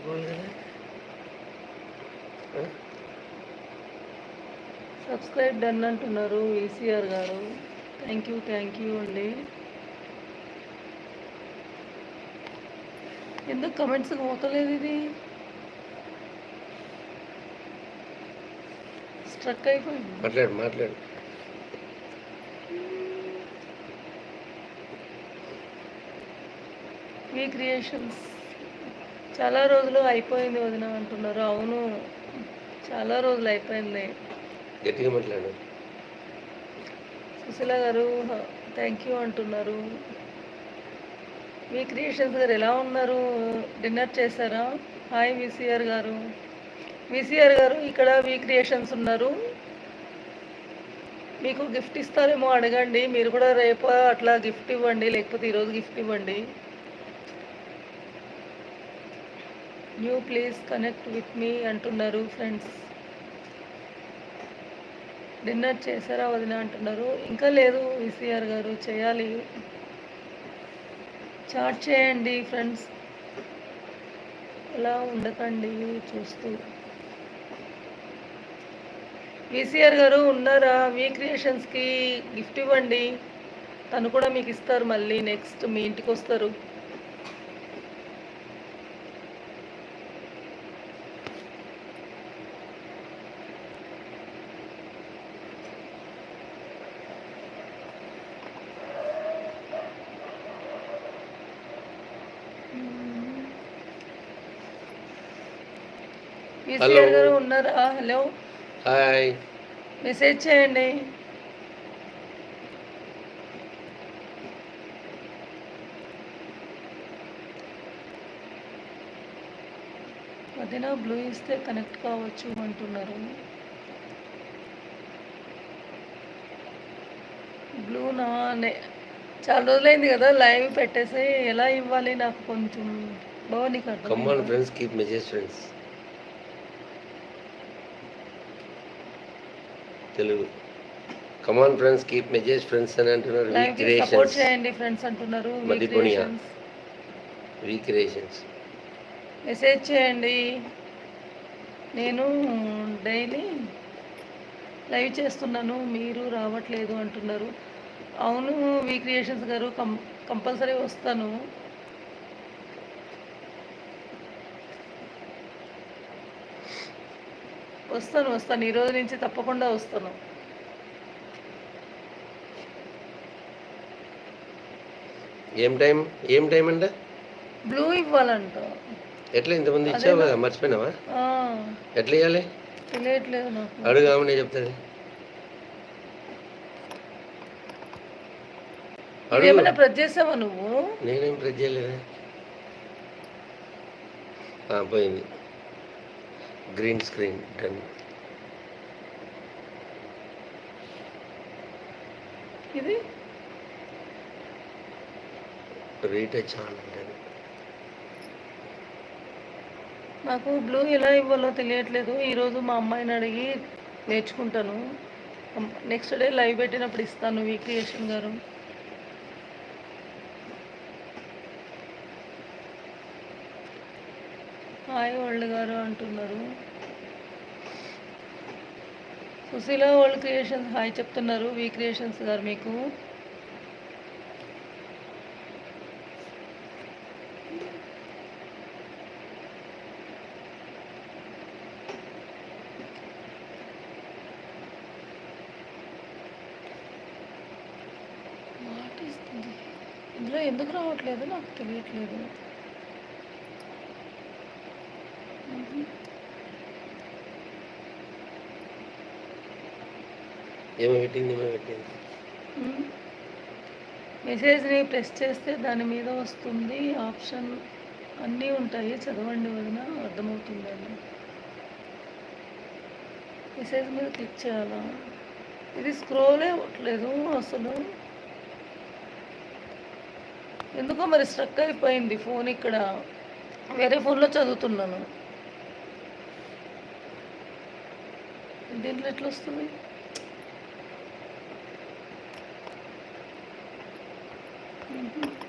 అయిపోవాలి కదా. Subscribe done అంటున్నారు ఈసీఆర్ గారు. థ్యాంక్ యూ అండి. ఎందుకు కమెంట్స్ పోతలేదు? ఇది స్ట్రక్ అయిపోయింది. మాట్లాడు. మీ క్రియేషన్స్ చాలా రోజులు అయిపోయింది వదిన అంటున్నారు. అవును, చాలా రోజులు అయిపోయింది. గట్టిగా మాట్లాడు. సుశీల గారు థ్యాంక్ యూ అంటున్నారు. మీ క్రియేషన్స్ గారు ఎలా ఉన్నారు? డిన్నర్ చేశారా? హాయ్ విసిఆర్ గారు. ఇక్కడ మీ క్రియేషన్స్ ఉన్నారు. మీకు గిఫ్ట్ ఇస్తారేమో అడగండి. మీరు కూడా రేపు అట్లా గిఫ్ట్ ఇవ్వండి, లేకపోతే ఈరోజు గిఫ్ట్ ఇవ్వండి. New please connect with me అంటున్నారు ఫ్రెండ్స్. డిన్నర్ చేశారా వదిన అంటున్నారు. ఇంకా లేదు విసిఆర్ గారు, చేయాలి. చాట్ చేయండి ఫ్రెండ్స్, ఎలా ఉండకండి చూస్తూ. విసిఆర్ గారు ఉన్నారా? మీ క్రియేషన్స్కి గిఫ్ట్ ఇవ్వండి, తను కూడా మీకు ఇస్తారు. మళ్ళీ నెక్స్ట్ మీ ఇంటికి వస్తారు. విసిఆర్ గారు ఉన్నారా? హలో, హాయ్, మెసేజ్ చేయండి. వదిన బ్లూ ఇస్తే కనెక్ట్ కావచ్చు అంటున్నారు. బ్లూనా? చాలా రోజులైంది కదా లైవ్ పెట్టేసి, ఎలా ఇవ్వాలి నాకు కొంచెం బాగుంది కదా. Come on friends, keep message friends. Telugu come on friends, keep message friends అని అంటున్నారు. సపోర్ట్ చేయండి ఫ్రెండ్స్ అంటున్నారు. క్రియేషన్స్ మెసేజ్ చేయండి. నేను డైలీ లైవ్ చేస్తున్నాను, మీరు రావట్లేదు అంటున్నారు. అవును వి క్రియేషన్స్ గారు, కంపల్సరీ వస్తాను. ఈ రోజు నుంచి తప్పకుండా వస్తాను. ఏం టైం అంటే బ్లూ ఇవ్వాలంట. ఎట్లా ఇంతమంది ఇచ్చావు కదా, మర్చిపోయినావా? ఎట్లా ఇవ్వాలి తెలియట్లేదు నాకు. అడుగామని చెప్తుంది. ఏమైనా ప్రెస్ చేసావా నువ్వు? నేనేం ప్రెస్ చేయలేదా? పోయింది. Green screen done. ఇది రీటచ్ ఆన్ డన్. నాకు బ్లూ ఎలా ఇవ్వాలో తెలియట్లేదు. ఈరోజు మా అమ్మాయిని అడిగి నేర్చుకుంటాను. నెక్స్ట్ డే లైవ్ పెట్టినప్పుడు ఇస్తాను. వి క్రియేషన్ గారు, హాయ్ వరల్డ్ గారు అంటున్నారు. సుశీల వరల్డ్ క్రియేషన్స్ హాయ్ చెప్తున్నారు. వి క్రియేషన్స్ గారు మీకు ఇందులో ఎందుకు రావట్లేదు నాకు తెలియట్లేదు. మెసేజ్ని ప్రెస్ చేస్తే దాని మీద వస్తుంది ఆప్షన్, అన్నీ ఉంటాయి. చదవండి వదిన, అర్థమవుతుందండి. మెసేజ్ మీద క్లిక్ చేయాలా? ఇది స్క్రోలే అవ్వట్లేదు అసలు. ఎందుకో మరి స్ట్రక్ అయిపోయింది ఫోన్. ఇక్కడ వేరే ఫోన్లో చదువుతున్నాను. దీంట్లో ఎట్లా వస్తుంది? Mm-hmm.